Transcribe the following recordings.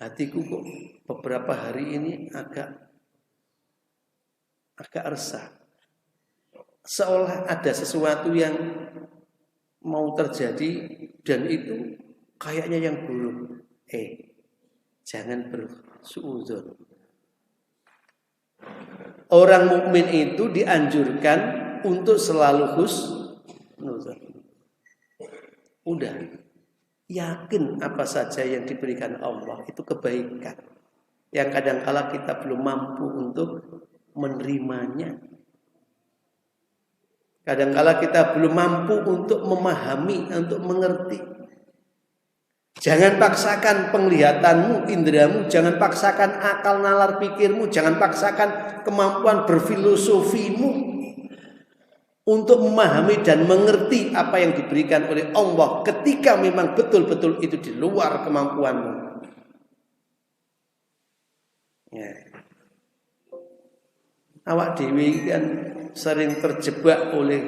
hatiku kok beberapa hari ini agak resah. Seolah ada sesuatu yang mau terjadi dan itu kayaknya yang buruk. Jangan bersuudzon. Orang mukmin itu dianjurkan untuk selalu husnudzon. Udah yakin apa saja yang diberikan Allah itu kebaikan. Yang kadang-kala kita belum mampu untuk menerimanya. Kadang-kala kita belum mampu untuk memahami, untuk mengerti. Jangan paksakan penglihatanmu, indramu, jangan paksakan akal nalar pikirmu, jangan paksakan kemampuan berfilosofimu untuk memahami dan mengerti apa yang diberikan oleh Allah ketika memang betul-betul itu di luar kemampuanmu. Ya. Awak dewi kan sering terjebak oleh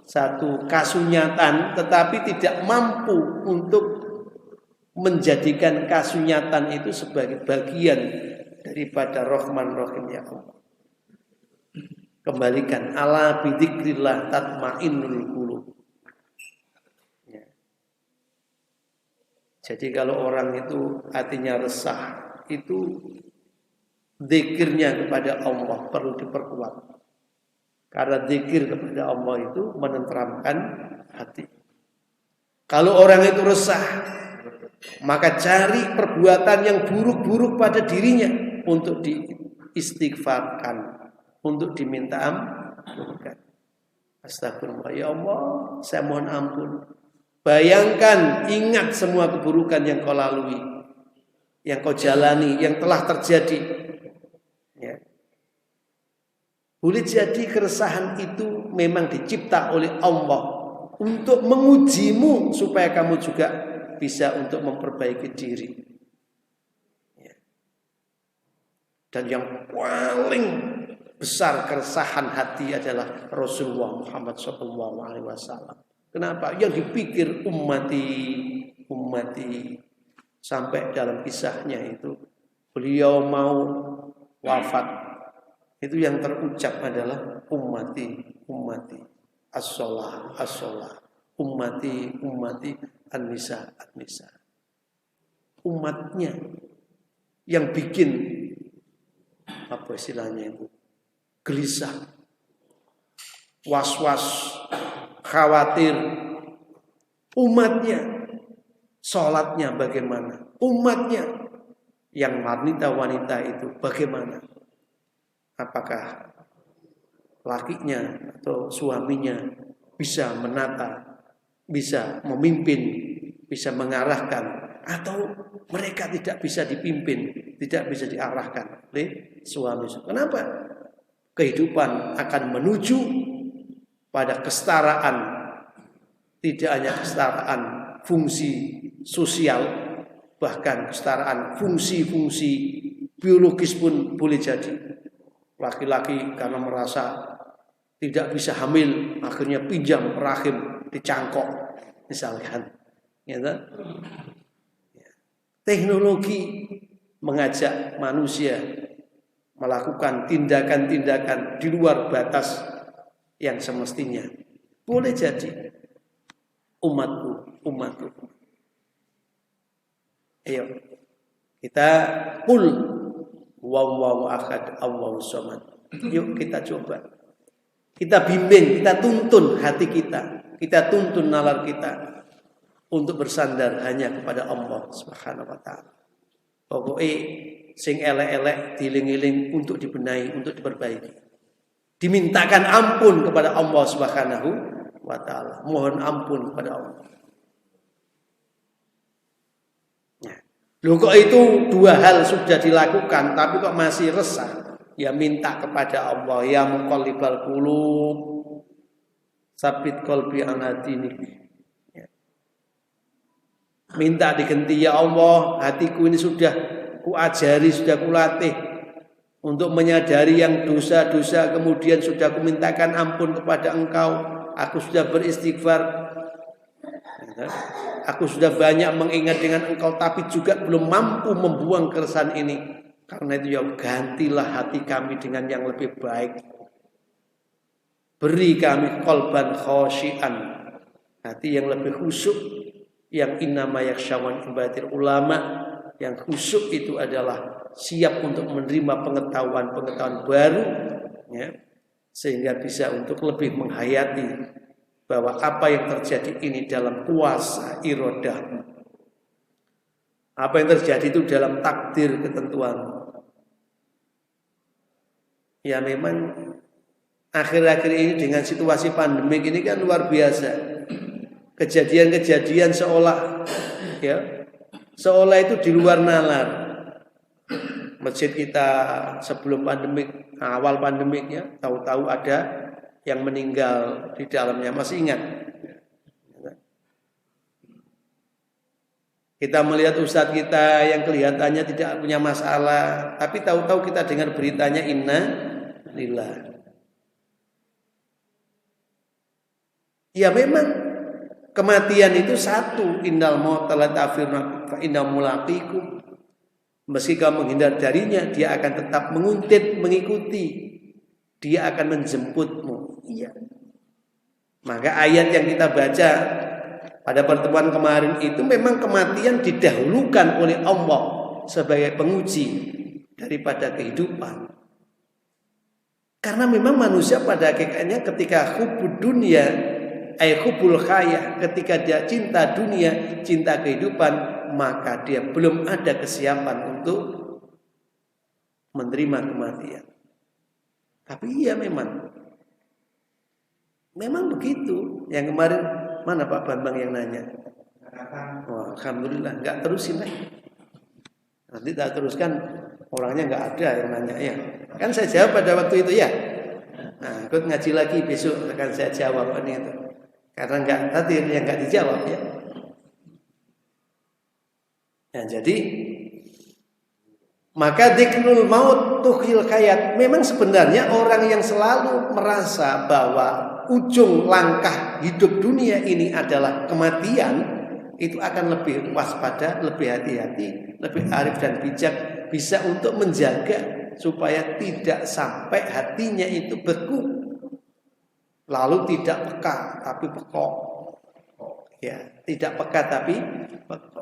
satu kasunyatan tetapi tidak mampu untuk menjadikan kasunyatan itu sebagai bagian daripada Rahman Rahimnya Allah. Kembalikan ala bidzikrillah tatmainnul qulub. Ya. Jadi kalau orang itu hatinya resah, itu zikirnya kepada Allah perlu diperkuat. Karena zikir kepada Allah itu menenteramkan hati. Kalau orang itu resah, maka cari perbuatan yang buruk-buruk pada dirinya untuk diistighfarkan, untuk diminta ampun. Astagfirullah, ya Allah, saya mohon ampun. Bayangkan, ingat semua keburukan yang kau lalui, yang kau jalani, yang telah terjadi. Ya. Boleh jadi keresahan itu memang dicipta oleh Allah untuk mengujimu supaya kamu juga bisa untuk memperbaiki diri. Ya. Dan yang paling besar keresahan hati adalah Rasulullah Muhammad SAW. Kenapa? Yang dipikir ummati sampai dalam kisahnya itu beliau mau wafat. Itu yang terucap adalah ummati as-sholah ummati an-nisa. Umatnya yang bikin apa istilahnya itu gelisah, was-was, khawatir. Umatnya sholatnya bagaimana? Umatnya yang wanita itu bagaimana? Apakah lakinya atau suaminya bisa menata, bisa memimpin, bisa mengarahkan, atau mereka tidak bisa dipimpin, tidak bisa diarahkan oleh suami. Kenapa? Kehidupan akan menuju pada kesetaraan, tidak hanya kesetaraan fungsi sosial, bahkan kesetaraan fungsi-fungsi biologis pun boleh jadi. Laki-laki karena merasa tidak bisa hamil, akhirnya pinjam rahim dicangkok, misalkan. Ya, teknologi mengajak manusia melakukan tindakan-tindakan di luar batas yang semestinya. Boleh jadi umatku. Ayo kita Wallahu ahad, Allahu samad. Yuk kita coba. Kita bimbing, kita tuntun hati kita. Kita tuntun nalar kita untuk bersandar hanya kepada Allah Subhanahu wa taala. Pokoknya sing elek-elek diling-iling untuk dibenahi, untuk diperbaiki. Dimintakan ampun kepada Allah Subhanahu wa taala. Mohon ampun kepada Allah. Loh kok itu dua hal sudah dilakukan tapi kok masih resah? Ya minta kepada Allah, ya muqallibal qulub, sabit qalbi ala dinik. Ya. Minta diganti, ya Allah, hatiku ini sudah kuajari, sudah kulatih untuk menyadari yang dosa-dosa, kemudian sudah kumintakan ampun kepada Engkau. Aku sudah beristighfar. aku sudah banyak mengingat dengan engkau, tapi juga belum mampu membuang keresahan ini. Karena itu ya gantilah hati kami dengan yang lebih baik. Beri kami qalban khasyian, hati yang lebih khusyuk, yang innama yakhshawan ibadatil ulama, yang khusyuk itu adalah siap untuk menerima pengetahuan-pengetahuan baru, ya, sehingga bisa untuk lebih menghayati bahwa apa yang terjadi ini dalam kuasa irodah, apa yang terjadi itu dalam takdir ketentuan. Ya memang akhir-akhir ini dengan situasi pandemik ini kan luar biasa. Kejadian-kejadian seolah itu di luar nalar. Masjid kita sebelum pandemik, awal pandemik ya, tahu-tahu ada yang meninggal di dalamnya, masih ingat? Kita melihat ustadz kita yang kelihatannya tidak punya masalah, tapi tahu-tahu kita dengar beritanya inna lillah. Ya memang kematian itu satu, innal mauta la tafirna fa inna mulaqikum. Meski kamu menghindar darinya, dia akan tetap menguntit, mengikuti. Dia akan menjemputmu. Iya. Maka ayat yang kita baca pada pertemuan kemarin itu memang kematian didahulukan oleh Allah sebagai penguji daripada kehidupan. Karena memang manusia pada hakikatnya ketika hubud dunia, hubul khayah, ketika dia cinta dunia, cinta kehidupan, maka dia belum ada kesiapan untuk menerima kematian. Tapi iya memang begitu. Yang kemarin mana Pak Bambang yang nanya? Oh, alhamdulillah, nggak terusin lagi. Nanti tak teruskan, orangnya nggak ada yang nanya ya. Kan saya jawab pada waktu itu ya. Nah, ikut ngaji lagi besok akan saya jawab ini itu. Karena nggak tadi yang nggak dijawab ya. Nah, jadi maka dzikrul maut tuhil hayat. Memang sebenarnya orang yang selalu merasa bahwa ujung langkah hidup dunia ini adalah kematian, itu akan lebih waspada, lebih hati-hati, lebih arif dan bijak, bisa untuk menjaga supaya tidak sampai hatinya itu beku, lalu tidak peka tapi pekok. Ya, tidak peka tapi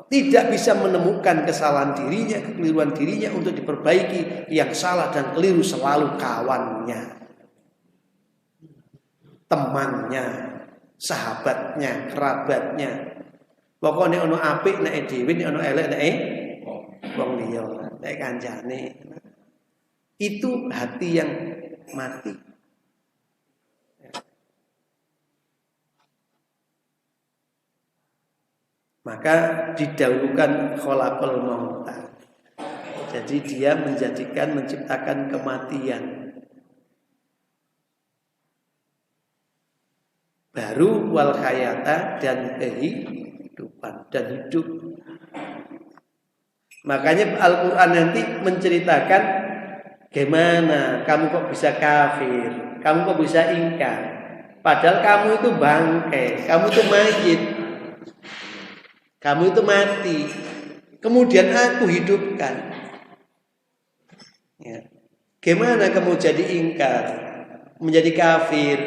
tidak bisa menemukan kesalahan dirinya, kekeliruan dirinya untuk diperbaiki. Yang salah dan keliru selalu kawannya, temannya, sahabatnya, kerabatnya. Pokoknya ono apik nek dhewe, nek ono elek nek wong liya, nek kancane. Itu hati yang mati. Maka didahulukan khalaqal mauta. Jadi dia menciptakan kematian. Baru wal hayata dan kehidupan dan hidup. Makanya Al-Quran nanti menceritakan gimana kamu kok bisa kafir, kamu kok bisa ingkar. Padahal kamu itu bangkai, kamu itu mayit. Kamu itu mati, kemudian aku hidupkan. Ya. Gimana kamu jadi ingkar, menjadi kafir,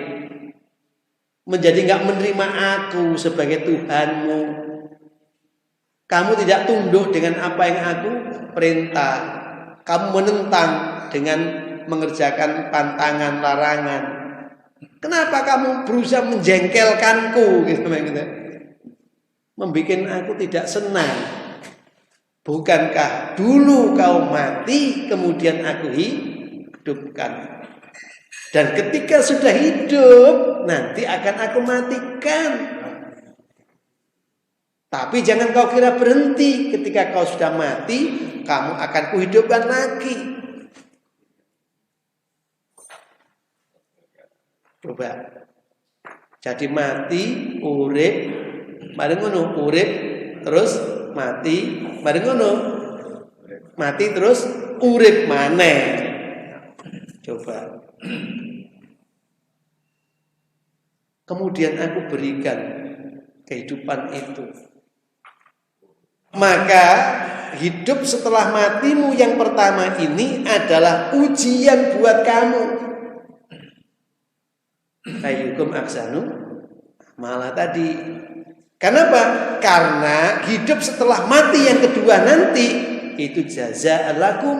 menjadi nggak menerima aku sebagai Tuhanmu? Kamu tidak tunduk dengan apa yang aku perintah. Kamu menentang dengan mengerjakan pantangan, larangan. Kenapa kamu berusaha menjengkelkanku? Gitu. Membikin aku tidak senang. Bukankah dulu kau mati, kemudian aku hidupkan. Dan ketika sudah hidup, nanti akan aku matikan. Tapi jangan kau kira berhenti. Ketika kau sudah mati, kamu akan kuhidupkan lagi. Coba. Jadi mati, urip, mari ngono, urip terus mati, mari ngono, mati terus urip maneh. Coba. Kemudian aku berikan kehidupan itu Maka hidup setelah matimu yang pertama ini adalah ujian buat kamu. Ayyukum ahsanu malah tadi. Kenapa? Karena hidup setelah mati yang kedua nanti itu jazaa'an lakum,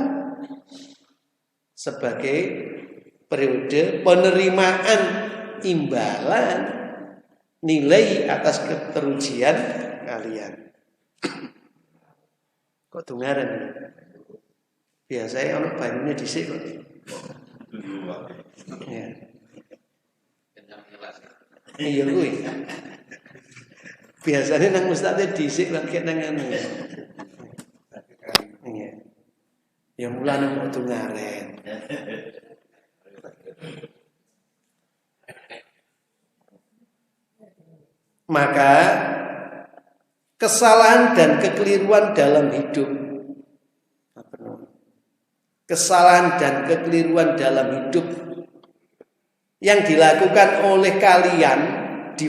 sebagai periode penerimaan imbalan nilai atas keterujian kalian. Kok dengaran? Biasanya orang banyunya dhisik kok. Ya. Iya kuwi. Biasanya nang ustadz dhisik lagi nang anu. Iya. Ya mulane kok dengaran. Maka kesalahan dan kekeliruan dalam hidup, kesalahan dan kekeliruan dalam hidup yang dilakukan oleh kalian di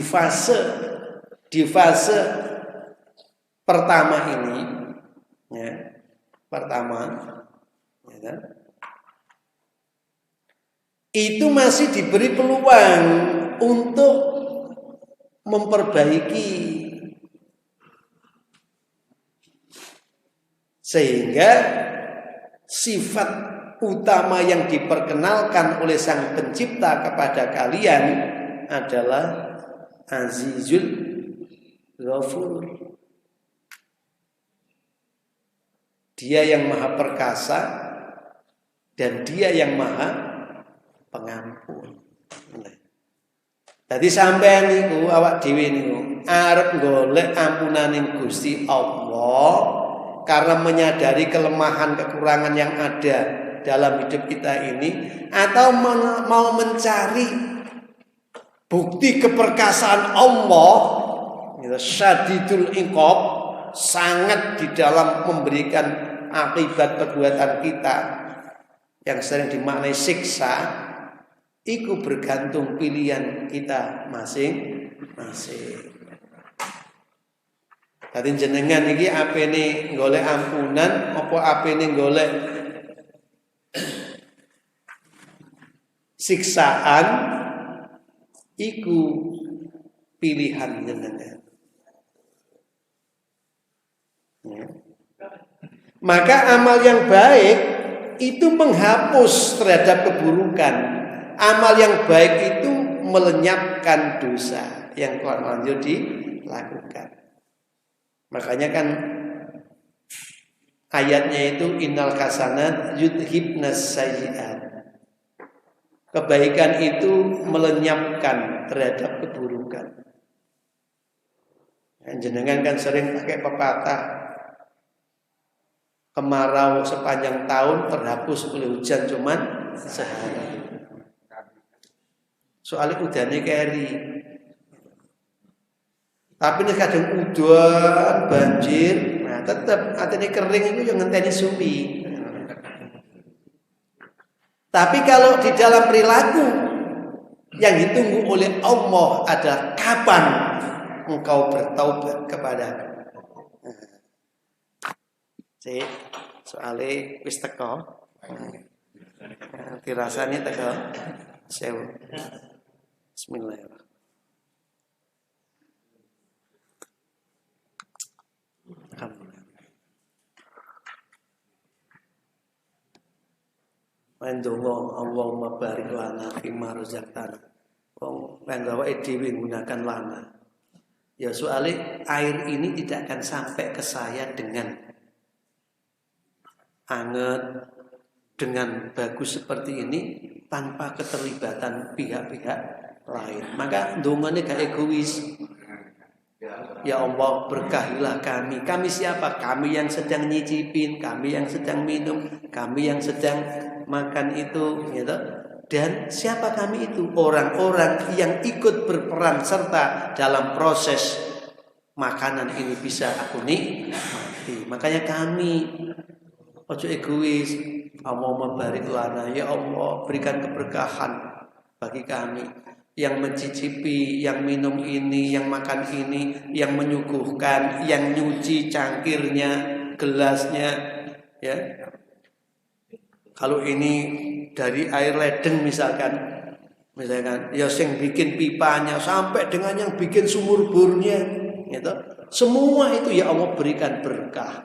fase pertama ini, ya, pertama, ya kan? Itu masih diberi peluang untuk memperbaiki, sehingga sifat utama yang diperkenalkan oleh Sang Pencipta kepada kalian adalah Azizul Ghafur. Dia yang maha perkasa dan dia yang maha pengampun. Jadi sampean niku awak dhewe niku arep golek ampunaning Gusti Allah karena menyadari kelemahan kekurangan yang ada dalam hidup kita ini, atau mau mencari bukti keperkasaan Allah, syadidul iqab, sangat di dalam memberikan akibat perbuatan kita yang sering dimaknai siksa. Iku bergantung pilihan kita masing-masing. Tadi jenengan iki apene golek ampunan apa apene golek siksaan, iku pilihan jenengan. Ya. Maka amal yang baik itu menghapus terhadap keburukan. Amal yang baik itu melenyapkan dosa yang lanjut dilakukan. Makanya kan ayatnya itu innal hasanat yudhibnas sayyi'at. Kebaikan itu melenyapkan terhadap keburukan. Jenengan kan sering pakai pepatah, kemarau sepanjang tahun terhapus oleh hujan cuman sehari. Soalnya udane keri. Tapi nek kadang udan, banjir, nah tetap atene kering itu yang ngenteni suwi. Tapi kalau di dalam perilaku yang ditunggu oleh Allah adalah kapan engkau bertaubat kepada Cek, soalnya wis teko. Dirasani teko. Sewu. Bismillahirrahmanirrahim. Mendonga Allahumma barik lana fima razaqtana. Wong nggawa dhewe menggunakan lana. Ya soalnya air ini tidak akan sampai ke saya dengan anget, dengan bagus seperti ini tanpa keterlibatan pihak-pihak lain. Maka ndongane gak egois. Ya Allah, berkahilah kami. Kami siapa? Kami yang sedang nyicipin, kami yang sedang minum, kami yang sedang makan itu, gitu. Dan siapa kami itu? Orang-orang yang ikut berperan serta dalam proses makanan ini bisa aku nikmati. Makanya kami ojo egois. Allahumma barik lana, ya Allah, berikan keberkahan bagi kami. yang mencicipi, yang minum ini, yang makan ini, yang menyuguhkan, yang nyuci cangkirnya, gelasnya, ya. Kalau ini dari air ledeng misalkan, ya sing bikin pipanya sampai dengan yang bikin sumur bornya, gitu. Semua itu ya Allah berikan berkah.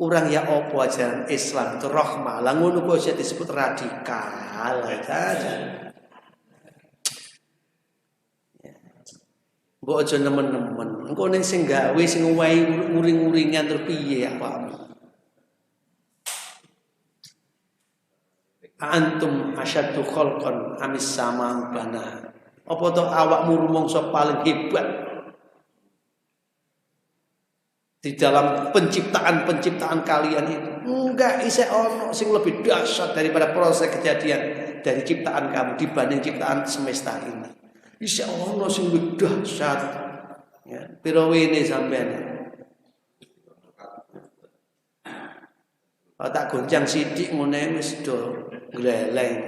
Orang ya apa ajaran Islam itu rahmah, lah ngono kok disebut radikal saja. Mbok aja nemen-nemen. Engko ning sing gawe sing wae nguring-nguringan terus piye apa? Antum asyaddu khalqan amis sama bana. Apa to awakmu rumangsa paling hebat di dalam penciptaan kalian itu? Enggak, isih ono sing lebih dahsyat daripada proses kejadian dari ciptaan kamu dibanding ciptaan semesta ini. Isih ono sing lebih dahsyat. Ya, pira wene sampean. Tak goncang sithik ngene wis do gleleng.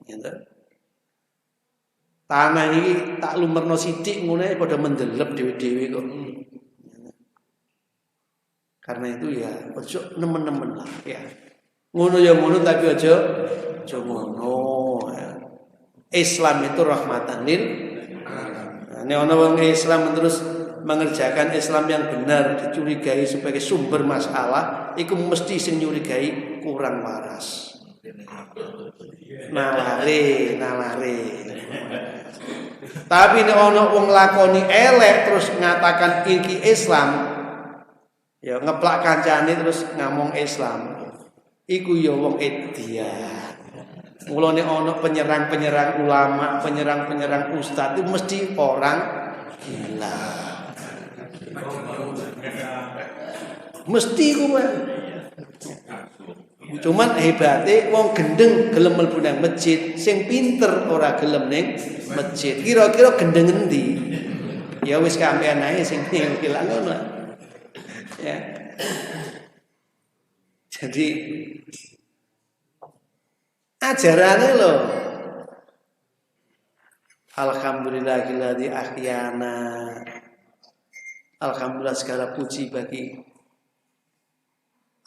Gitu. Tanah iki tak lumerno sithik ngene padha mendelep dhewe-dhewe kok. Karena itu ya ojo nemen-nemen lah ya. Ngono ya ngono tapi ojo ngono ya. Islam itu rahmatan lil alamin. Nek ana wong Islam terus mengerjakan Islam yang benar dicurigai sebagai sumber masalah, iku mesti sing nyurigai kurang waras. Nalare. Tapi nek ana wong lakoni elek terus ngatakan iki Islam, ya ngeplak kancane terus ngomong Islam. Iku ya wong edia. Mulane ana penyerang-penyerang ulama, penyerang-penyerang ustadz itu mesti orang gila. Mesti kuwi. Cuman hebate wong gendeng gelem mlebu nang masjid, sing pinter ora gelem ning masjid. Kira-kira gendeng endi? Ya wis kampean ae sing ilang ngono. Ya. Jadi ajarannya loh. Alhamdulillahilladzi ahyana. Alhamdulillah segala puji bagi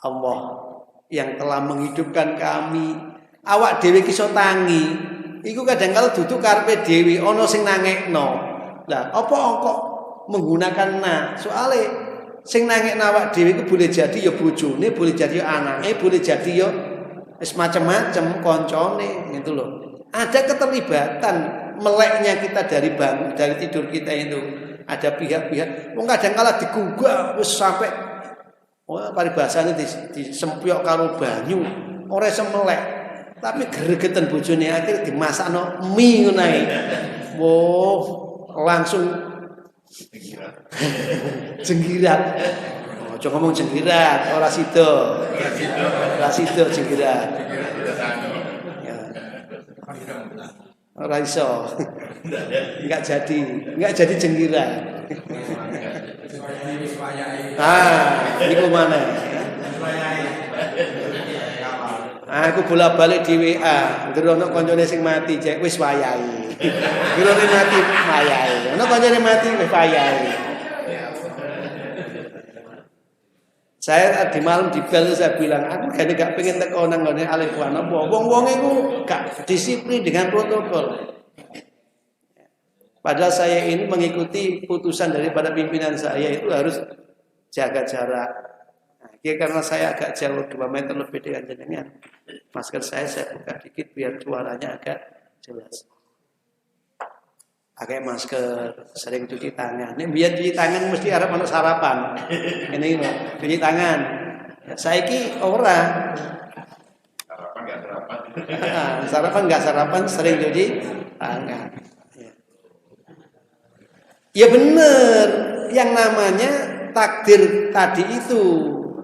Allah yang telah menghidupkan kami. Awak dhewe ki iso tangi. Iku kadang-kala duduk karepe dhewe ana sing nangekno. Lah apa kok menggunakan soale sing nangekno awak dhewe iku boleh jadi ya bojone, boleh jadi ya anake, boleh jadi ya wis macam-macam koncone gitu loh. Ada keterlibatan meleknya kita dari tidur kita itu. Ada pihak-pihak wong kadang-kala digugah wis sampai paribasane disempyok karo banyu, ora iso melek. Tapi gregeten bojone akhir dimasakno mie ngono ae. Woh, langsung jenggirat. Aja ngomong jenggirat, ora sida. Ora sida jenggirat. Ya. Ora iso. Enggak jadi jenggirat. Niku mana? Aku bolak-balik di WA, ngerono koncone sing mati, cek wis wayahe. Ngerono mati wayahe. Ono koncone mati wis wayahe. Saya di malam di bel saya bilang, aku gak pengen teko nang ngene alif wa napa. Wong-wong iku gak disiplin dengan protokol. Padahal saya ini mengikuti putusan daripada pimpinan saya itu harus jaga jarak. Nah, karena saya agak jauh 2 meter lebih dengan jenengan, masker saya buka dikit biar suaranya agak jelas. Pakai masker, sering cuci tangan. Ini biar cuci tangan mesti harap ono sarapan. Ini cuci tangan. Saiki ora. Sarapan nggak sarapan, sering cuci tangan. Ya benar, yang namanya takdir tadi itu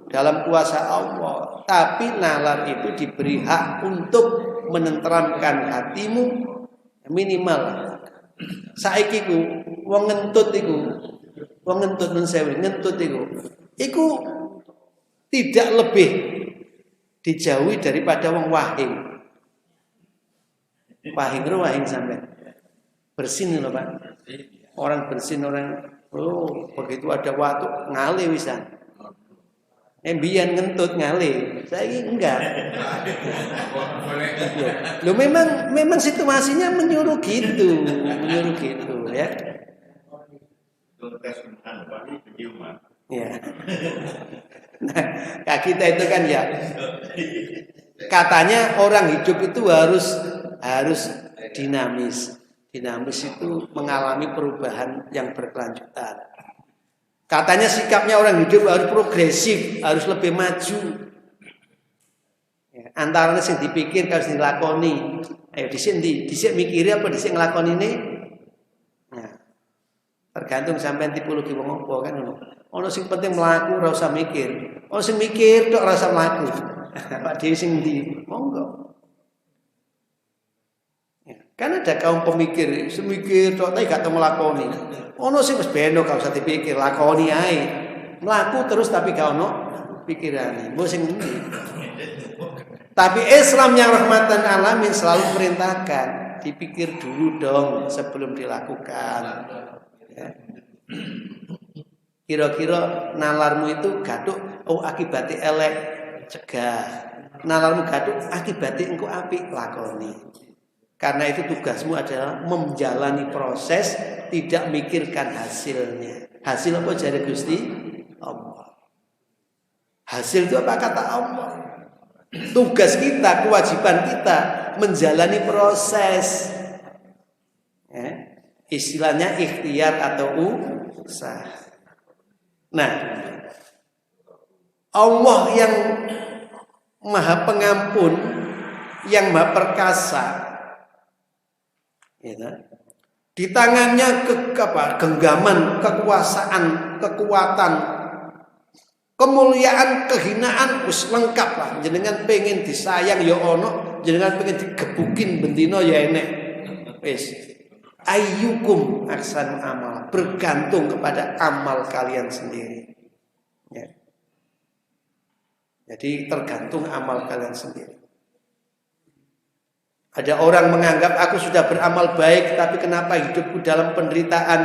dalam kuasa Allah. Tapi nalar itu diberi hak untuk menenteramkan hatimu minimal. Saiki ku wong ngentut men sewu ngentut iku tidak lebih dijauhi daripada wong wahing. Wahing sampean. bersin loh Pak. Orang bersin begitu ada waktu ngale wisan. Mbiyen ngentut ngale, saiki enggak. Loh memang situasinya menyuruh gitu ya. Ya. Nah, kita itu kan ya katanya orang hidup itu harus dinamis. Dinamis itu mengalami perubahan yang berkelanjutan. Katanya sikapnya orang hidup harus progresif, harus lebih maju. Ya, antara sing dipikir kalau sing dilakoni. Ayo dhisik mikiri apa dhisik nglakoni ini? Nah, tergantung sampean tipologi wong apa kan ngono. Ono sing penting mlaku ora usah mikir. Ono sing mikir tok ora usah mlaku. Pak dhewe sing ndi? Monggo. Kan ada kaum pemikir, semikir tok tapi gak tau nglakoni. Ono sing wis beno gak usah dipikir, lakoni ae. Mlaku terus tapi gak ono pikirane. Mbok sing ndi? Tapi Islam yang rahmatan alamin selalu perintahkan, dipikir dulu dong sebelum dilakukan. Ya. Kira-kira nalarmu itu gaduh, akibatnya elek, cegah. Nalarmu gaduh, akibatnya engko apik, lakoni. Karena itu tugasmu adalah menjalani proses, tidak mikirkan hasilnya. Hasil apa jare Gusti? Allah. Hasil itu apa kata Allah? Tugas kita, kewajiban kita menjalani proses. Ya. Istilahnya ikhtiar atau usaha. Nah, Allah yang Maha Pengampun, yang Maha Perkasa, ya, di tangannya genggaman, kekuasaan, kekuatan, kemuliaan, kehinaan, wis lengkap lah. Jenengan pengen disayang ya ono, jenengan pengen digebukin bendino ya enek. Wis. Ayyukum ahsanu amal, bergantung kepada amal kalian sendiri. Ya. Jadi tergantung amal kalian sendiri. Ada orang menganggap aku sudah beramal baik, tapi kenapa hidupku dalam penderitaan?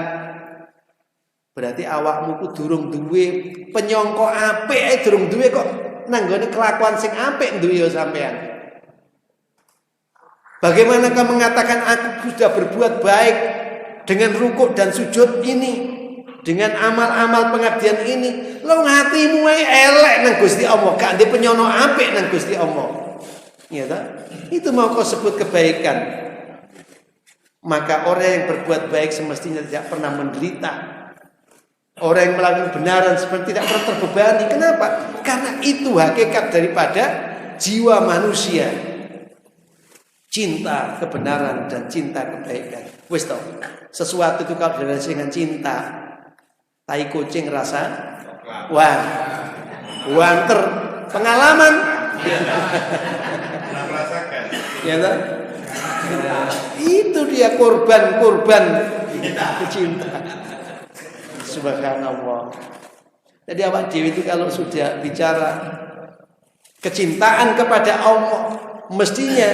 Berarti awakmu ku durung duwe penyongko apik, durung duwe kok nanggone kelakuan sing apik duwe ya sampean. Bagaimana kamu mengatakan aku sudah berbuat baik dengan rukuk dan sujud ini, dengan amal-amal pengabdian ini? Lo hatimu elek nang Gusti Allah, gak ndek penyono apik nang Gusti Allah. Ya ta? Itu mau kau sebut kebaikan. Maka orang yang berbuat baik semestinya tidak pernah menderita. Orang yang melakukan kebenaran seperti tidak pernah terbebani. Kenapa? Karena itu hakikat daripada jiwa manusia. Cinta kebenaran dan cinta kebaikan. Wis toh, sesuatu itu kalau dengan cinta, tai kucing rasa wah, wanter pengalaman. Ya toh? Itu dia korban cinta. Subhanallah. Jadi awak dewi itu kalau sudah bicara kecintaan kepada Allah, mestinya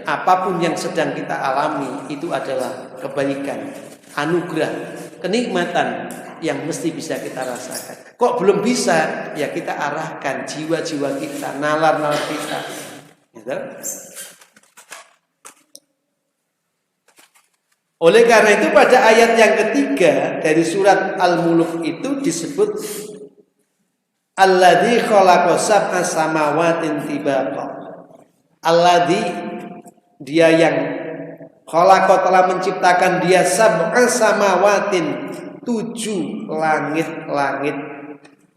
apapun yang sedang kita alami itu adalah kebaikan, anugerah, kenikmatan yang mesti bisa kita rasakan. Kok belum bisa? Ya kita arahkan jiwa-jiwa kita, nalar-nalar kita. Gitu? Oleh karena itu pada ayat yang ketiga dari surat Al-Mulk itu disebut Alladzi khalaqa sab'a samawatin tibaqa. Alladzi, dia yang khalaqa telah menciptakan dia sab'a samawatin, 7 langit-langit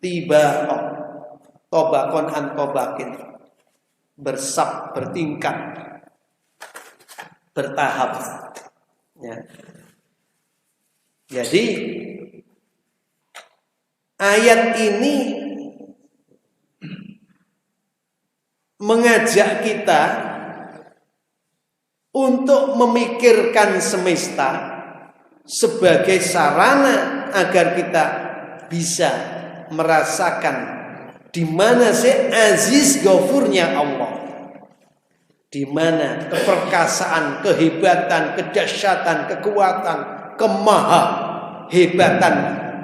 tibaqa, tobakon an tobakin, bertingkat, bertahap. Ya. Jadi ayat ini mengajak kita untuk memikirkan semesta sebagai sarana agar kita bisa merasakan di mana sih aziz ghafurnya Allah. di mana keperkasaan, kehebatan, kedahsyatan, kekuatan, kemahahebatan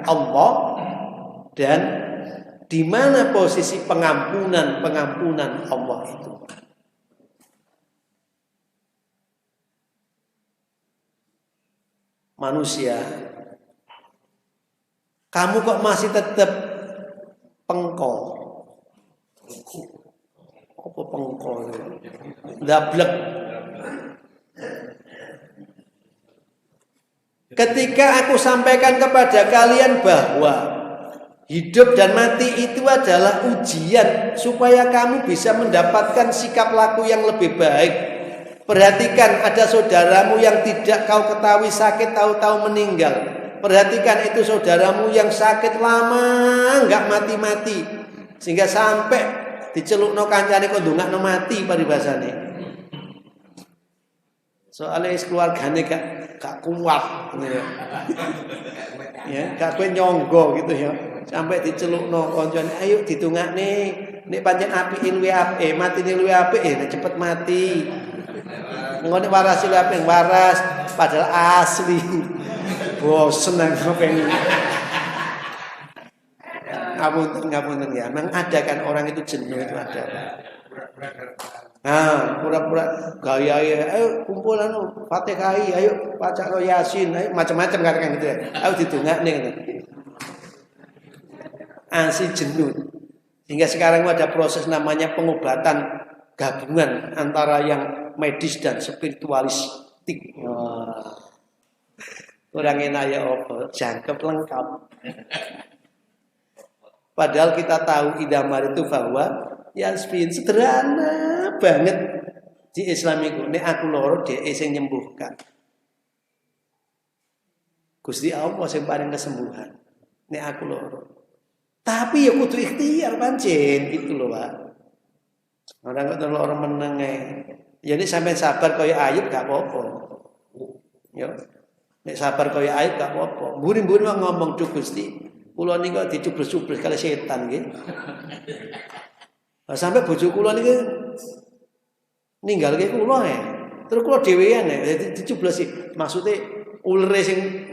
Allah, dan di mana posisi pengampunan Allah itu. Manusia, kamu kok masih tetap pengkol? Apa pengkol? Dablek. Ketika aku sampaikan kepada kalian bahwa hidup dan mati itu adalah ujian supaya kamu bisa mendapatkan sikap laku yang lebih baik. Perhatikan, ada saudaramu yang tidak kau ketahui sakit tahu-tahu meninggal. Perhatikan itu saudaramu yang sakit lama enggak mati-mati, sehingga sampai dicelukno kancane kok ndongakno mati paribasane. Soalnya keluargane gak kuat gitu ya. Ya, gak kowe nyonggo gitu ya. Sampai dicelukno kancane, ayo ditungakne, nek pancen apike luwe apik, matine luwe apik nek cepet mati. Ngono waras luwe apik waras, padahal asli. Bosen aku pengen. Ngapunten ya. Memang ada kan orang itu jenuh itu ada. Nah, pura-pura gaya ayo kumpulan Fatihah, ayo baca Yasin, ayo macam-macam kan gitu ya. Ayo didongakne gitu. Asli jenuh. Hingga sekarang ada proses namanya pengobatan gabungan antara yang medis dan spiritualistik. Kurang enak ya apa? Jangkep lengkap. Padahal kita tahu idamar itu bahwa Yasmin sederhana banget di Islam itu. Nek aku loro dhek sing nyembuhkan. Gusti Allah sing paring kesembuhan. Nek aku loro. Tapi ya kudu ikhtiar pancen gitu loh, Pak. Orang kok loro meneng ae. Ya nek sampean sabar kaya Ayub gak apa-apa. Ya. Nek sabar kaya Ayub gak apa-apa. Mburi-mburi ngomong Duh Gusti, kula niku dicubles-cubles kali setan nggih. Lah sampai bojo kula niki ninggalke kula ya. Terus kula dhewean ya dicublesi. Maksude ulere sing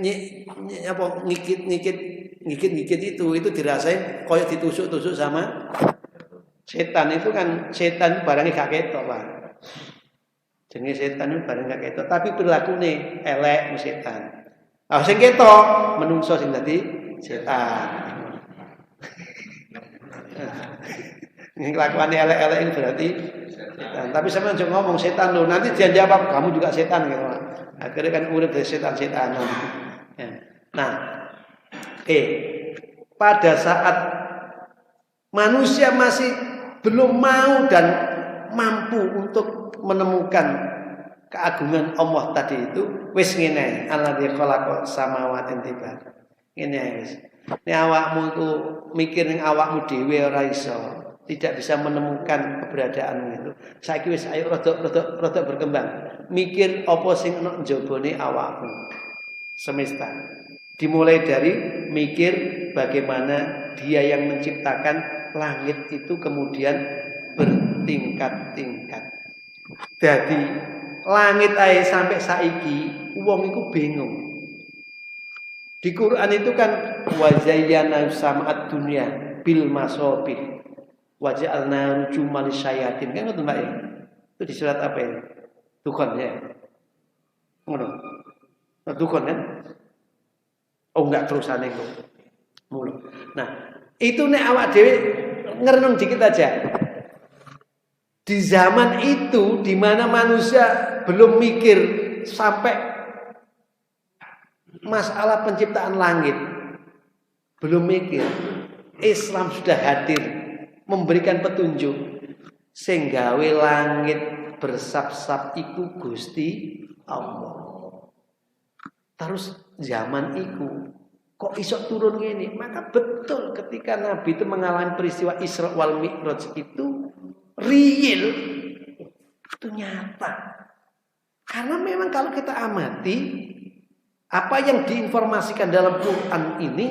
ngikit itu dirasain koyo ditusuk-tusuk sama setan. Itu kan setan barangnya gak ketok, Pak. Jenenge setan itu barang gak ketok, tapi perilakunya elek setan. Ah sing ketok menungso sing dadi setan. Ini kelakuannya elek-elek ini berarti setan. Tapi sama aja ngomong setan loh, nanti dia jawab kamu juga setan gitu. Akhirnya kan urip dari setan-setanan. Ya. Nah, pada saat manusia masih belum mau dan mampu untuk menemukan keagungan Allah tadi itu, wis ngene, alladzi khalaqa samawati tiba. Ngene wis. Nek awakmu iku mikir ning awakmu dhewe ora iso, tidak bisa menemukan keberadaanmu itu. Saiki wis ayo rada berkembang. Mikir apa sing ana njabane awakmu. Semesta. Dimulai dari mikir bagaimana Dia yang menciptakan langit itu kemudian bertingkat-tingkat. Jadi langit ae sampai saiki wong iku bingung. Di Quran itu kan wa zayyana sama'ad dunya bil masabih wa ja'alna rujuman lisyayatin. Kan ngoten Mbak ya. Itu di surat apa ya? Dukhan ya. Ngono. Dukhan kan? Oh enggak terusane kok. Mulu. Nah, itu nek awak dhewe ngerenung dikit aja. Di zaman itu di mana manusia belum mikir sampai masalah penciptaan langit, belum mikir. Islam sudah hadir memberikan petunjuk sing gawe langit bersab-sab iku Gusti Allah. Terus zaman itu kok iso turun gini? Maka betul ketika Nabi itu mengalami peristiwa Isra wal Mi'raj itu real, itu nyata. Karena memang kalau kita amati apa yang diinformasikan dalam Quran ini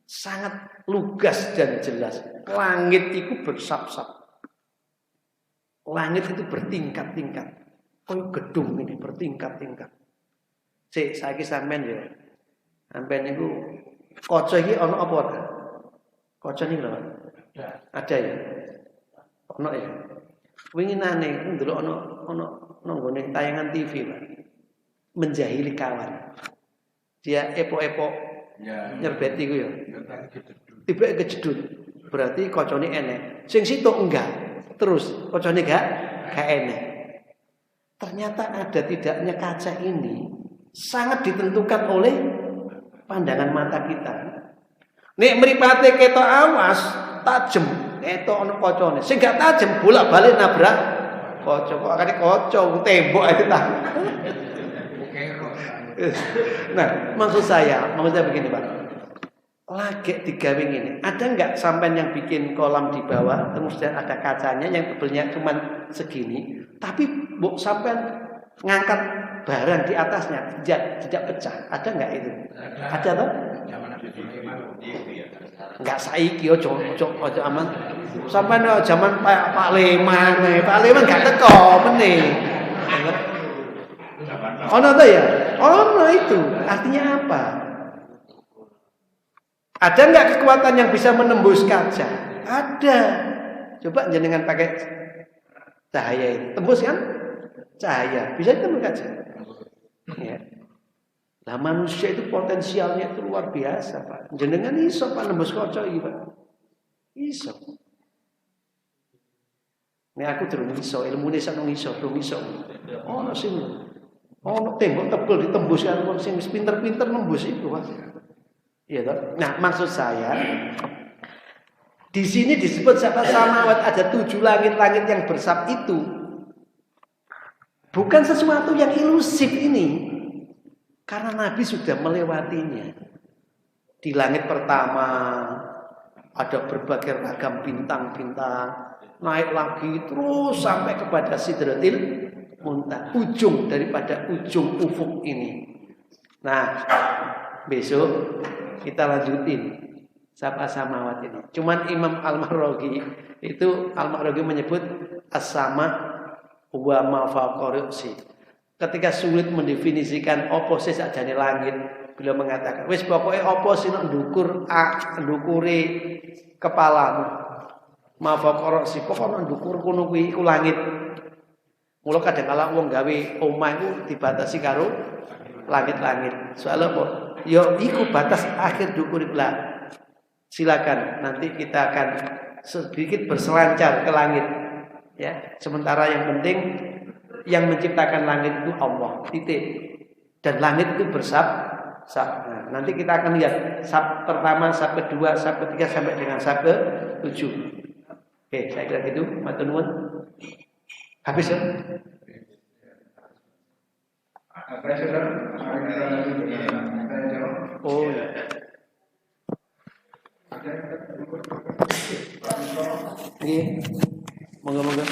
sangat lugas dan jelas. Langit itu bersab-sab. Langit itu bertingkat-tingkat. Koyo gedung ini bertingkat-tingkat. Sik saiki sampean ya. Sampean niku kaca iki ana apa ora? Kaca niku lho. Ada ya. Ono ya. Winginane ndelok ana nggone tayangan TV, Pak. Menjahili kawan. Dia epok-epok nyerbeti ku ya. Tiba kejedut. Berarti kacane enek. Sing situ enggak. Terus kacane gak enek. Ternyata ada tidaknya kaca ini sangat ditentukan oleh pandangan mata kita. Nek mripate ketok awas, tajem, ketok ana kacane. Sing gak tajem bolak-balik nabrak kaca. Kok akane kaca tembok ae ta. Nah, maksudnya begini, Pak. Lagi digawe ngene. Ada enggak sampean yang bikin kolam di bawah, kemudian ada kacanya yang tebelnya cuma segini, tapi mbok sampean ngangkat barang di atasnya tidak pecah. Ada enggak itu? Ada toh? Enggak saiki ojo aman. Sampean zaman Pak Leman, Pak Leman enggak teko meneh. Ono ta ya? Ono itu. Artinya apa? Ada enggak kekuatan yang bisa menembus kaca? Ada. Coba jenengan pakai cahaya ini. Tembus kan? Cahaya. Bisa ditembus kaca. Ya. Nah, manusia itu potensialnya itu luar biasa, Pak. Jenengan iso Pak nembus kaca iki, Pak. Iso. Nek aku durung iso, ilmune sakno iso, durung iso. Ono sing ono tembok tebel ditembus kan wong sing wis pinter-pinter nembus itu, Pak. Iya toh? Nah, maksud saya di sini disebut sabda samawat, ada 7 langit-langit yang bersab itu. Bukan sesuatu yang ilusif ini. Karena Nabi sudah melewatinya. Di langit pertama ada berbagai ragam bintang-bintang, naik lagi terus sampai kepada Sidratil Muntaha, ujung daripada ujung ufuk ini. Nah, besok kita lanjutin sab'a samawat ini. Cuman Imam Al-Maraghi menyebut as-sama wa ma fawqa ra'si. Ketika sulit mendefinisikan apa sih sakjane langit, beliau mengatakan, wis pokoke apa sih nek ndukure kepalamu. Ma fawqa ra'si, pokoke ndukur kono kuwi iku langit. Mula kadang kala wong gawe omah iku dibatasi karo langit-langit. Soal apa? Yo iku batas akhir dukur lah. Silakan nanti kita akan sedikit berselancar ke langit ya. Sementara yang penting yang menciptakan langit itu Allah, titik. Dan langit itu bersab. Nah, nanti kita akan lihat sab pertama, sab kedua, sab ketiga sampai dengan sab ke-7. Oke, saya kira gitu. Matur nuwun. Habis ya? Oh ya. Iya. Moga-moga.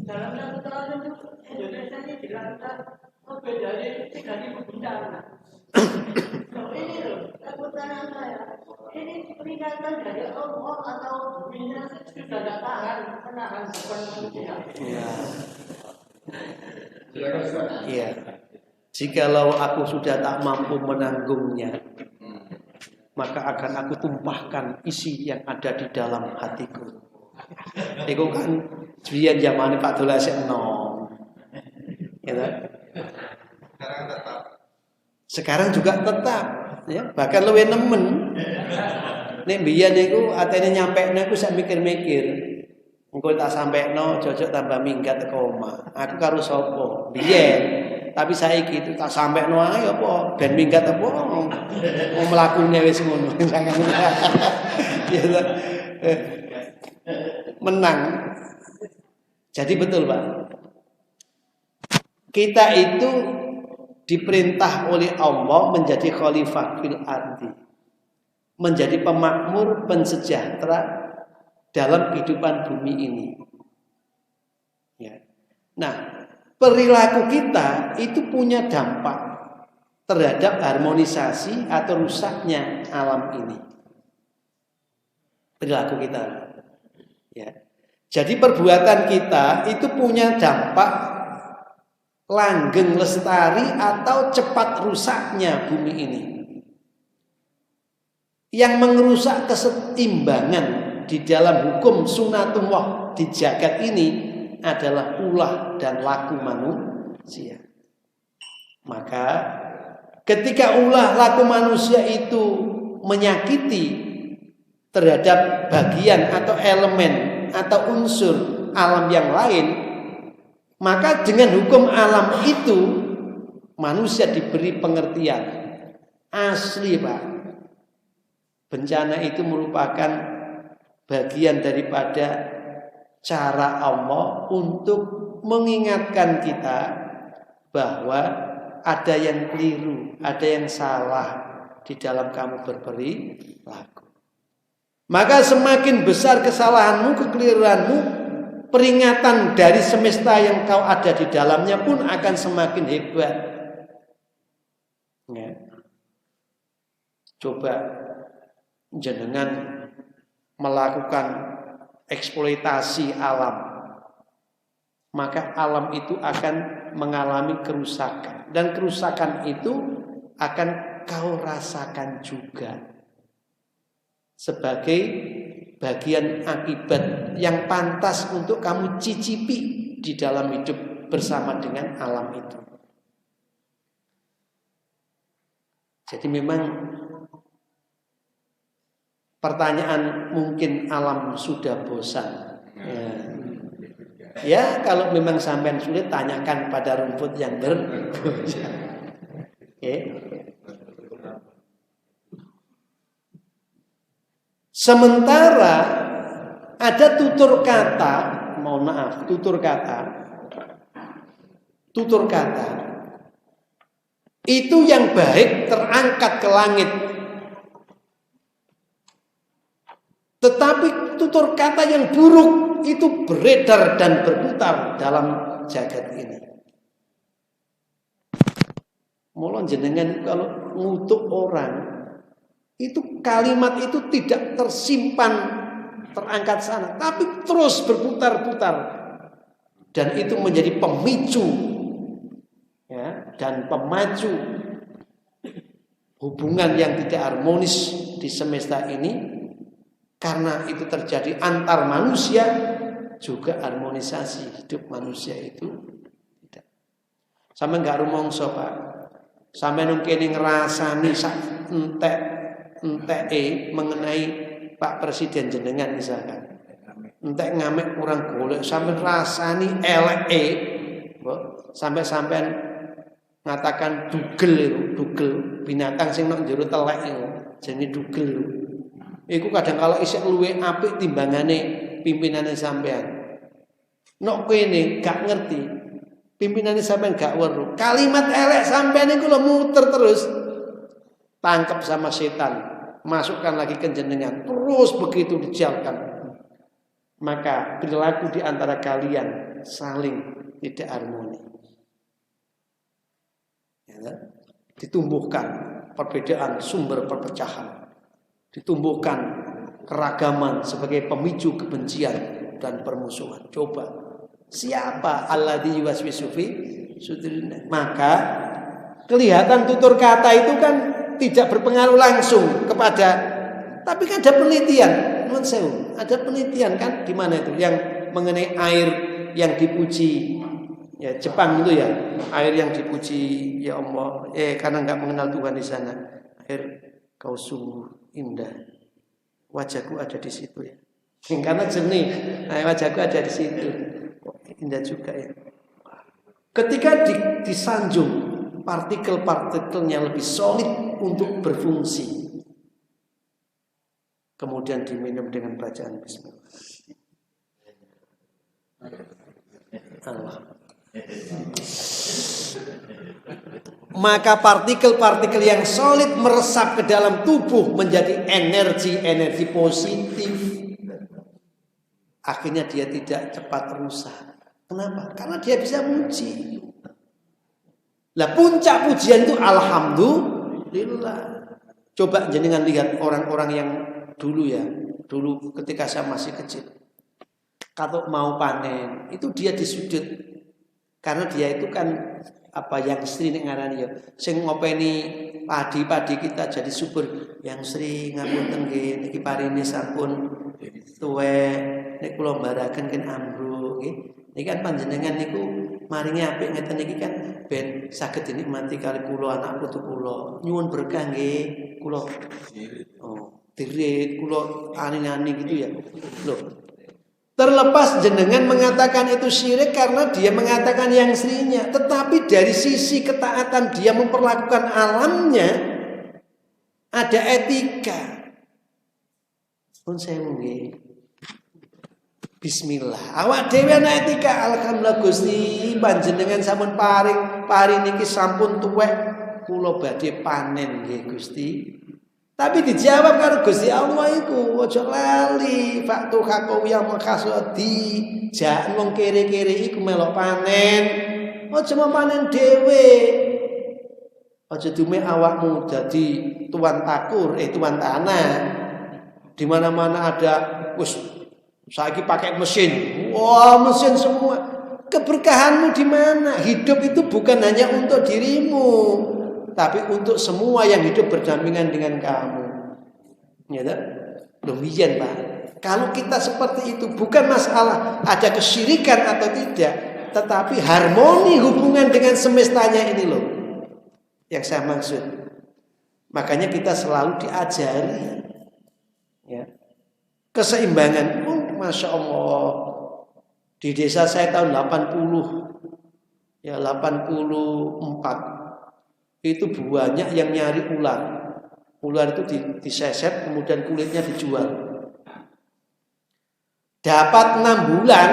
Dalam satu tahun itu Indonesia ini dilanda lebih dari 3.000 bencana. Ini loh, pertanyaan saya. Ini peningkatan dari Allah atau dunia sudah tidak tahan menahan beban manusia. Iya. Jikalau aku sudah tak mampu menanggungnya, maka akan aku tumpahkan isi yang ada di dalam hatiku. Itu kan biyen zamane Pak Dola sik enom. Ya. Sekarang juga tetap ya, bahkan luwih nemen. Nek biyen niku atene nyampekne aku sak mikir-mikir. Engko tak sampekno jojok tambah minggat teko omah. Aku karo sapa? Biyen. Tapi saiki itu tak sampekno ae apa ben minggat apa wong mlakune wis ngono. Ya. Menang. Jadi betul, Pak. Kita itu diperintah oleh Allah menjadi khalifah fil ardi. Menjadi pemakmur, pensejahtera dalam kehidupan bumi ini. Ya. Nah, perilaku kita itu punya dampak terhadap harmonisasi atau rusaknya alam ini. Perilaku kita. Ya. Jadi perbuatan kita itu punya dampak langgeng lestari atau cepat rusaknya bumi ini. Yang merusak keseimbangan di dalam hukum sunatullah di jagat ini adalah ulah dan laku manusia. Maka ketika ulah laku manusia itu menyakiti terhadap bagian atau elemen atau unsur alam yang lain, maka dengan hukum alam itu manusia diberi pengertian. Asli Pak, bencana itu merupakan bagian daripada cara Allah untuk mengingatkan kita bahwa ada yang keliru, ada yang salah di dalam kamu berperilaku. Maka semakin besar kesalahanmu, kekeliruanmu, peringatan dari semesta yang kau ada di dalamnya pun akan semakin hebat. Ya. Coba jenengan melakukan eksploitasi alam, maka alam itu akan mengalami kerusakan, dan kerusakan itu akan kau rasakan juga sebagai bagian akibat yang pantas untuk kamu cicipi di dalam hidup bersama dengan alam itu. Jadi memang pertanyaan mungkin alam sudah bosan. Ya, kalau memang sampean sulit, tanyakan pada rumput yang berbusa. Sementara ada tutur kata, tutur kata itu yang baik terangkat ke langit. Tetapi tutur kata yang buruk itu beredar dan berputar dalam jagat ini. Mula jenengan kalau ngutuk orang, itu kalimat itu tidak tersimpan terangkat sana, tapi terus berputar-putar, dan itu menjadi pemicu ya, dan pemacu hubungan yang tidak harmonis di semesta ini. Karena itu terjadi antar manusia, juga harmonisasi hidup manusia itu tidak. Sampai nggak rumongso Pak, sampai nungkini ngerasani sak entek mengenai Pak Presiden jenengan misalkan, entek ngamek kurang golek, sampai rasani elek sampai ngatakan dugel binatang sing nang jero telek iku jenenge dugel. Iku kadang kala isih luwih apik timbangane pimpinane sampean. Nok kene gak ngerti, pimpinane sampean gak weruh. Kalimat elek sampean iku lho muter terus. Tangkap sama setan, masukkan lagi ke jenengan, terus begitu dijalkan. Maka perilaku di antara kalian saling tidak harmoni. Ya, ditumbuhkan perbedaan sumber perpecahan. Ditumbuhkan keragaman sebagai pemicu kebencian dan permusuhan. Coba, siapa alladzi yuwaswisu fi sudurin? Maka kelihatan tutur kata itu kan tidak berpengaruh langsung kepada, tapi kan ada penelitian, non sewu, ada penelitian kan di mana itu yang mengenai air yang dipuji ya Jepang itu ya, air yang dipuji ya Allah, karena nggak mengenal Tuhan di sana, air kau sungguh indah, wajahku ada di situ ya. Karena jernih, wajahku ada di situ, indah juga ya. Ketika disanjung, partikel-partikelnya lebih solid untuk berfungsi. Kemudian diminum dengan bacaan Bismillah. Allah. Maka partikel-partikel yang solid meresap ke dalam tubuh menjadi energi positif. Akhirnya dia tidak cepat rusak. Kenapa? Karena dia bisa muji. Lah puncak pujian itu alhamdulillah. Coba jenengan lihat orang-orang yang dulu ya, dulu ketika saya masih kecil. Kalau mau panen, itu dia disudut. Karena dia itu kan apa yang sering ngarani ya, sing ngopeni padi-padi kita jadi subur. Yang sering ngapunten nggih niki parine sampun tuwe nek kula mbaraken ken ambruk nggih. Niki kan panjenengan niku maringi apik ngeten niki kan ben saged dinikmati kali kula anak putu kula. Nyuwun berkah nggih kula. Oh, dirit kula ani-ani gitu ya. Loh. Terlepas jenengan mengatakan itu syirik karena dia mengatakan yang aslinya, tetapi dari sisi ketaatan dia memperlakukan alamnya ada etika. Pun saya mungkin bismillah. Awak dhewe ana etika. Alhamdulillah Gusti panjenengan sampun paring niki sampun tuwek kula badhe panen nggih Gusti. Tapi dijawab karo Gusti Allah iku aja lali faktu hakawiyah makasudi jak wong kere-kere iku melok panen. Aja mau panen dhewe. Aja dume awakmu dadi tuan takur, tuan tanah. Di mana-mana ada wis saiki pakai mesin. Wah, mesin semua. Keberkahanmu di mana? Hidup itu bukan hanya untuk dirimu, tapi untuk semua yang hidup berdampingan dengan kamu. Ya tak? Demikian, Pak. Kalau kita seperti itu bukan masalah ada kesyirikan atau tidak, tetapi harmoni hubungan dengan semestanya ini loh yang saya maksud. Makanya kita selalu diajari ya. Keseimbangan. Masya Allah. Di desa saya tahun 80 ya 84 itu banyak yang nyari ular. Ular itu diseset kemudian kulitnya dijual. Dapat 6 bulan.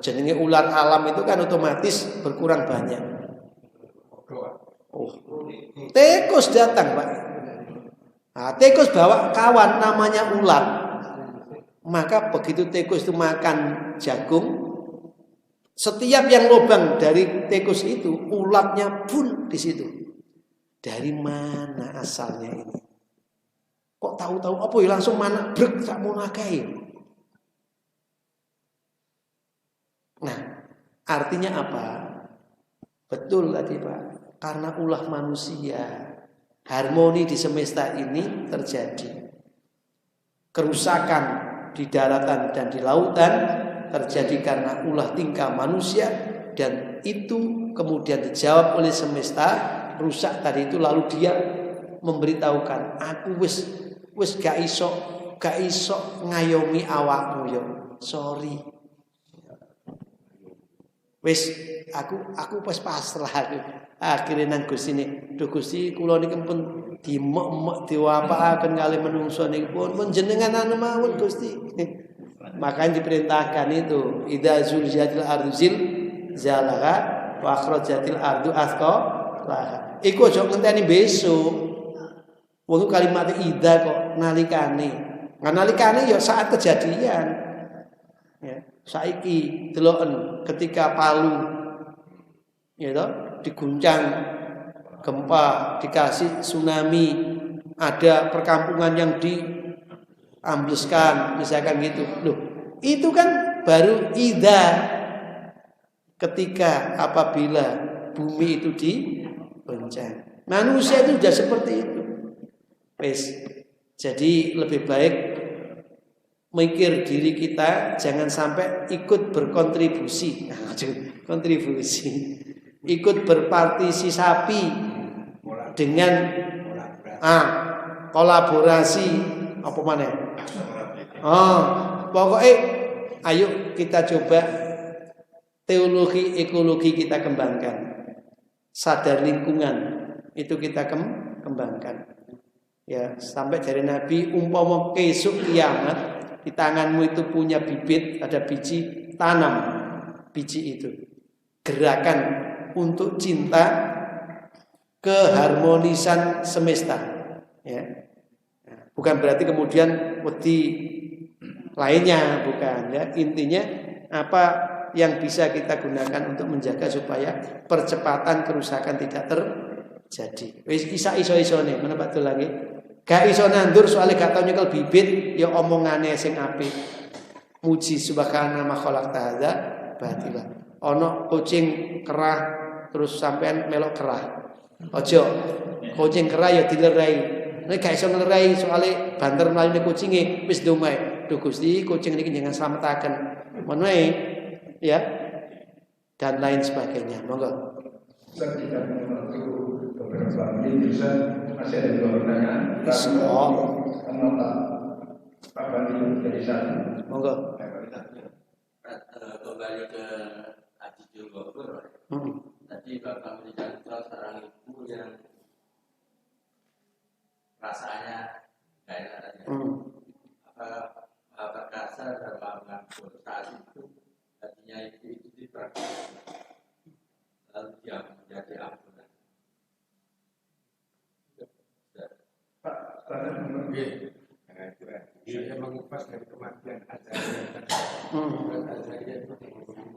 Jenenge ular alam itu kan otomatis berkurang banyak. Oh, tikus datang, Pak. Nah, tikus bawa kawan namanya ulat. Maka begitu tikus itu makan jagung, setiap yang lubang dari tikus itu ulatnya pun di situ. Dari mana asalnya ini? Kok tahu-tahu apa ya langsung mana brek sak munakai. Nah, artinya apa? Betul tadi Pak. Karena ulah manusia, harmoni di semesta ini terjadi. Kerusakan di daratan dan di lautan terjadi karena ulah tingkah manusia, dan itu kemudian dijawab oleh semesta rusak tadi itu. Lalu dia memberitahukan, aku wis gak iso ngayomi awakmu yo, sorry. Wis aku pas pasrah aku. Akhirnya nang Gusti ini, duh Gusti kula niki pun dimek-mek diwapakaken kali menungso niki pun jenengan anu mawon Gusti. Makanya diperintahkan itu, idza zulzilatil ardu zilzalaha wa akhrajatil ardu athqalaha. Iku aja ngenteni besok. Wong kalimat idza kok nalikane. Nalikane ya saat kejadian. Ya, saiki deloken ketika Palu ya toh diguncang gempa, dikasih tsunami, ada perkampungan yang diambleskan, misalkan gitu. Loh, itu kan baru idza ketika apabila bumi itu digoncang. Manusia itu sudah seperti itu. Wes. Jadi lebih baik mikir diri kita, jangan sampai ikut berkontribusi. Kontribusi. Ikut berpartisipasi dengan kolaborasi apa mana? Pokoknya ayo kita coba teologi ekologi kita kembangkan. Sadar lingkungan itu kita kembangkan. Ya, sampai dari Nabi umpama kesuk kiamat di tanganmu itu punya bibit, ada biji, tanam biji itu. Gerakan untuk cinta keharmonisan semesta, ya. Bukan berarti kemudian wedi lainnya, bukan ya. Intinya apa? yang bisa kita gunakan untuk menjaga supaya percepatan kerusakan tidak terjadi. Wis iso-isone ngono Pak Dul lagi. Gak iso nandur soalnya gak tau nyekel bibit ya omongane sing apik. Muji subhana ma khalaqta hadza batila. Ono kucing kerah terus sampean melok kerah. Ojo kucing kerah ya dilerai. Nek gak iso nglerai soalnya banter mlayu kucinge wis ndonga. Duh Gusti kucing niki jangan slametaken. Mon wae ya. Dan lain sebagainya. Monggo. Saya tidak mengerti beberapa menit bisa masih ada dua pertanyaan. Kenapa Pak Bani dari sana? Monggo. Kembali ke Haji Julgofur. Tadi Bapak memberikan contoh seorang ibu yang rasanya nggak enak tadi. Perkasa dalam mengambil saat itu artinya itu diperkasa lalu dia menjadi ampunan. Pak, saya mengupas dari kematian Azaria. Azaria itu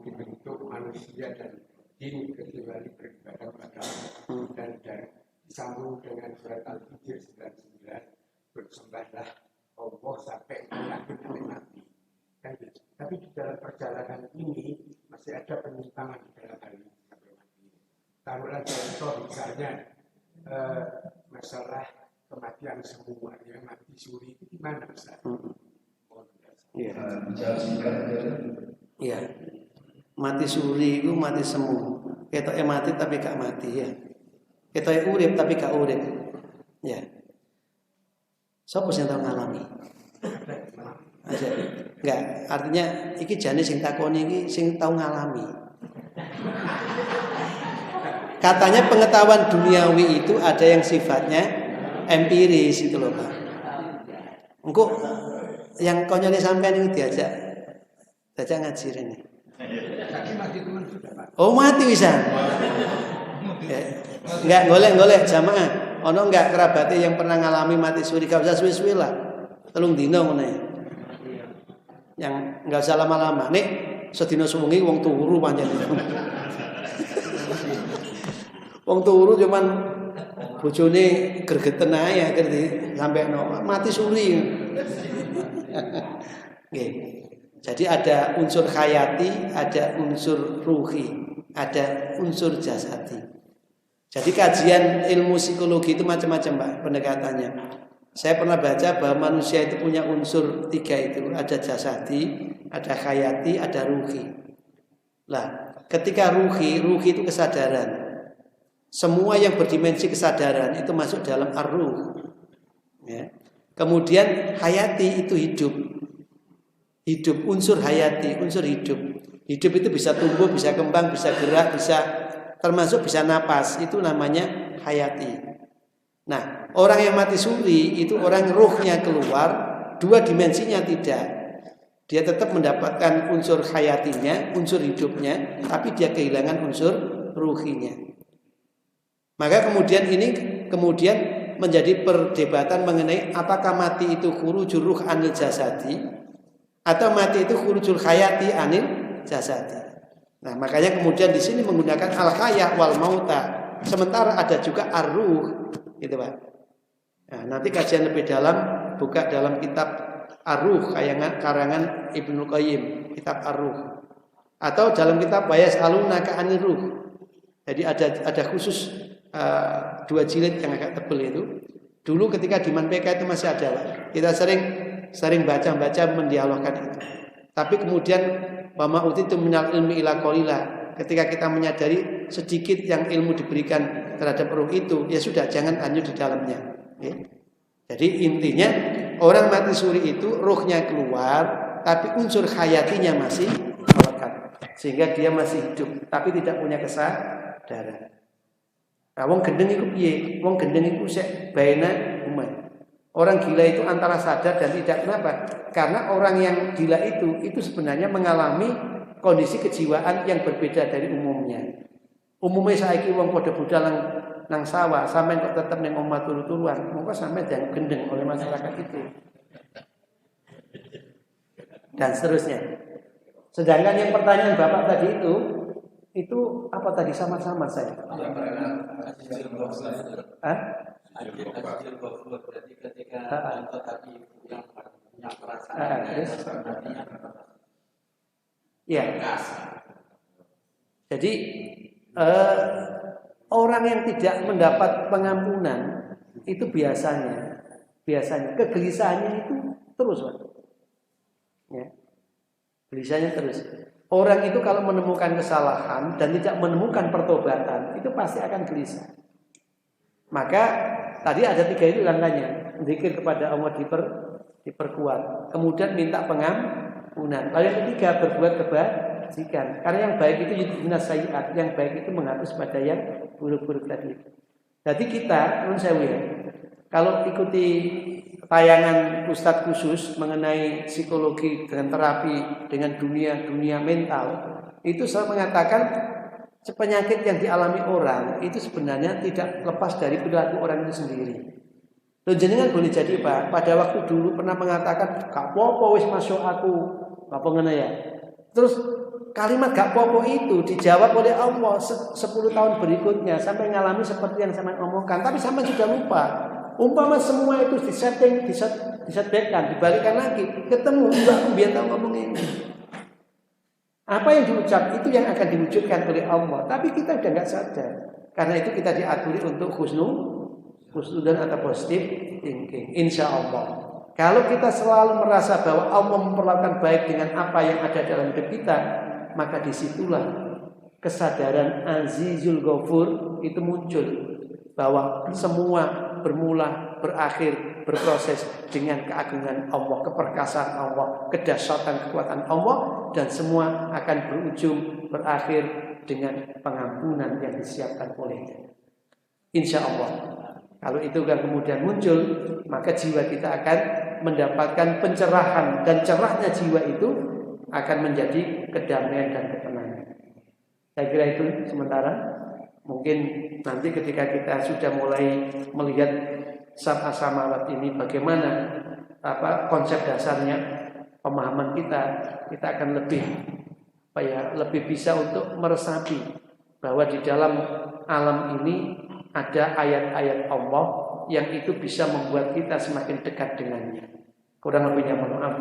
dibentuk manusia dan jin kecuali beribadah pada Allah dan disambung dengan surat Al-Hijr 99 bersembahlah Allah sampai yakin sampai mati. Kan gitu. Tapi di dalam perjalanan ini masih ada penyimpangan di dalam hal ini sampai mati. Taruhlah contoh misalnya masalah kematian semua yang mati suri itu gimana Ustaz? Iya. Iya. Mati suri itu mati semu. Ketoke mati tapi gak mati ya. Ketoke urip tapi gak urip. Ya. Sopo sing tau ngalami? Aja. Enggak, artinya iki jane sing takoni iki sing tau ngalami. Katanya pengetahuan duniawi itu ada yang sifatnya empiris itu loh Pak. Engko yang konyolnya sampean itu diajak ngaji rene. Oh mati wisan. Ya. Enggak golek-golek jamaah. Ono enggak kerabate yang pernah ngalami mati suri gak usah suwi-suwi lah. 3 dina ngene. Yang enggak usah lama-lama. Nek sedina suwengi wong turu pancen. Wong turu cuman bojone gregeten ae akhire sampai mati suri. Nggih. Jadi ada unsur hayati, ada unsur ruhi, ada unsur jasadi. Jadi kajian ilmu psikologi itu macam-macam Pak pendekatannya. Saya pernah baca bahwa manusia itu punya unsur 3 itu. Ada jasadi, ada hayati, ada ruhi. Lah, ketika ruhi itu kesadaran. Semua yang berdimensi kesadaran itu masuk dalam ar-ruh. Ya. Kemudian hayati itu hidup. Hidup, unsur hayati, unsur hidup. Hidup itu bisa tumbuh, bisa kembang, bisa gerak, termasuk bisa napas, itu namanya hayati. Nah, orang yang mati suri itu orang ruhnya keluar, 2 dimensinya tidak. Dia tetap mendapatkan unsur hayatinya, unsur hidupnya, tapi dia kehilangan unsur ruhinya. Maka kemudian menjadi perdebatan mengenai apakah mati itu khurujul ruh anil jasadi atau mati itu khurujul hayati anil jasadi. Nah, makanya kemudian di sini menggunakan al-hayah wal mauta. Sementara ada juga ar-ruh, gitu Pak. Nah, nanti kajian lebih dalam buka dalam kitab Ar-Ruh karangan Ibnu Qayyim, kitab Ar-Ruh. Atau dalam kitab Bayas Alunaka Anir Ruh. Jadi ada khusus 2 jilid yang agak tebal itu. Dulu ketika di Manpeka itu masih ada, Pak. Kita sering baca mendialogkan itu. Tapi kemudian Mama Uti itu minal ilmi ila qalila. Ketika kita menyadari sedikit yang ilmu diberikan terhadap ruh itu, ya sudah jangan hanyut di dalamnya. Ya. Jadi intinya orang mati suri itu ruhnya keluar, tapi unsur hayatinya masih melekat, sehingga dia masih hidup, tapi tidak punya kesadaran. Nah, wong gendeng itu piye? Wong gendeng itu sek baina umay. Orang gila itu antara sadar dan tidak. Kenapa? Karena orang yang gila itu sebenarnya mengalami kondisi kejiwaan yang berbeda dari umumnya. Umumnya saiki wong padha budal nang sawah, sampean kok tetep ning omah turu-turuan, mongko sampean jangan gendeng oleh masyarakat itu. Dan seterusnya. Sedangkan yang pertanyaan Bapak tadi itu apa tadi sama-sama saya? Jadi ketika tadi yang perasaan ya. Jadi orang yang tidak mendapat pengampunan itu biasanya kegelisahannya itu terus, Pak. Ya. Gelisahnya terus. Orang itu kalau menemukan kesalahan dan tidak menemukan pertobatan, itu pasti akan gelisah. Maka tadi ada 3 itu langkahnya. Zikir kepada Allah diperkuat. Kemudian minta pengampunan. Lalu yang ketiga, berbuat kebajikan. Karena yang baik itu yudhina sayyi'at, yang baik itu menghapus pada yang buruk-buruk tadi. Jadi kita, menurut saya, kalau ikuti tayangan Ustadz khusus mengenai psikologi dengan terapi dengan dunia mental, itu selalu mengatakan penyakit yang dialami orang itu sebenarnya tidak lepas dari perilaku orang itu sendiri. Loh, jenengan boleh jadi Pak, pada waktu dulu pernah mengatakan gak popo wis masuk aku, apa ngene ya. Terus kalimat gak popo itu dijawab oleh Allah 10 tahun berikutnya sampai ngalami seperti yang sama omongkan, tapi sama sudah lupa. Umpama semua itu disetbackkan, dibalikkan lagi, ketemu aku biar tahu ngomong ini. Apa yang diucap itu yang akan diwujudkan oleh Allah, tapi kita udah nggak sadar. Karena itu kita diaturi untuk husnudzon atau positive thinking. Insya Allah. Kalau kita selalu merasa bahwa Allah memperlakukan baik dengan apa yang ada dalam hidup kita, maka disitulah kesadaran Azizul Ghafur itu muncul, bahwa semua bermula, berakhir, berproses dengan keagungan Allah, keperkasaan Allah, kedahsyatan kekuatan Allah, dan semua akan berujung berakhir dengan pengampunan yang disiapkan olehnya. Insya Allah. Kalau itu kan kemudian muncul, maka jiwa kita akan mendapatkan pencerahan, dan cerahnya jiwa itu akan menjadi kedamaian dan ketenangan. Saya kira itu sementara. Mungkin nanti ketika kita sudah mulai melihat sab'a samawat ini bagaimana konsep dasarnya, pemahaman kita akan lebih bisa untuk meresapi bahwa di dalam alam ini ada ayat-ayat Allah yang itu bisa membuat kita semakin dekat dengannya. Kurang lebihnya mohon maaf.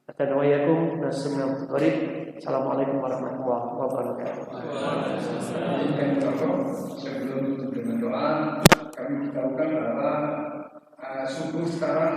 Assalamualaikum warahmatullahi wabarakatuh. Sebelum dengan doa, kami beritahukan bahwa subuh sekarang